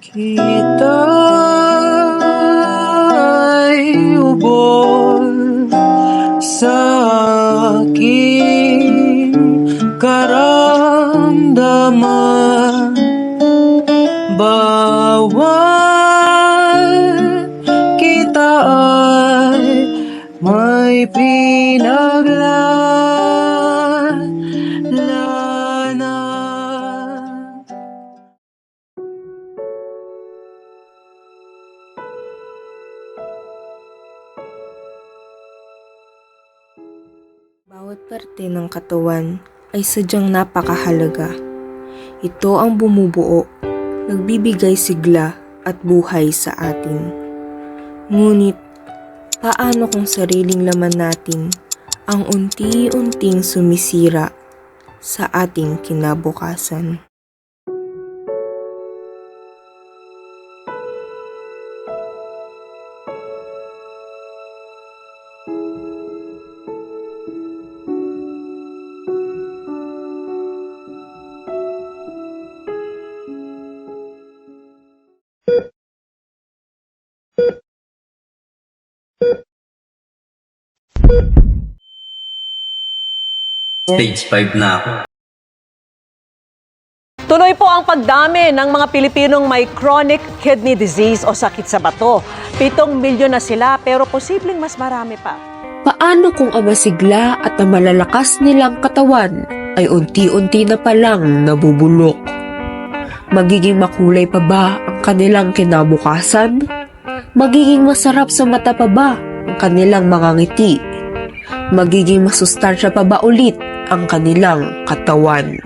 Kita'y ubod sa aking karamdaman. Bawat kita ay may pinaglalanan. Bawat parte ng katawan ay sadyang napakahalaga. Ito ang bumubuo, nagbibigay sigla at buhay sa atin. Ngunit, paano kung sariling laman natin ang unti-unting sumisira sa ating kinabukasan? Stage 5 na ako. Tuloy po ang pagdami ng mga Pilipinong may chronic kidney disease o sakit sa bato. 7 milyon na sila pero posibleng mas marami pa. Paano kung ang masigla at ang malalakas nilang katawan ay unti-unti na palang nabubulok? Magiging makulay pa ba ang kanilang kinabukasan? Magiging masarap sa mata pa ba ang kanilang mga ngiti? Magiging masustansya pa ba ulit ang kanilang katawan?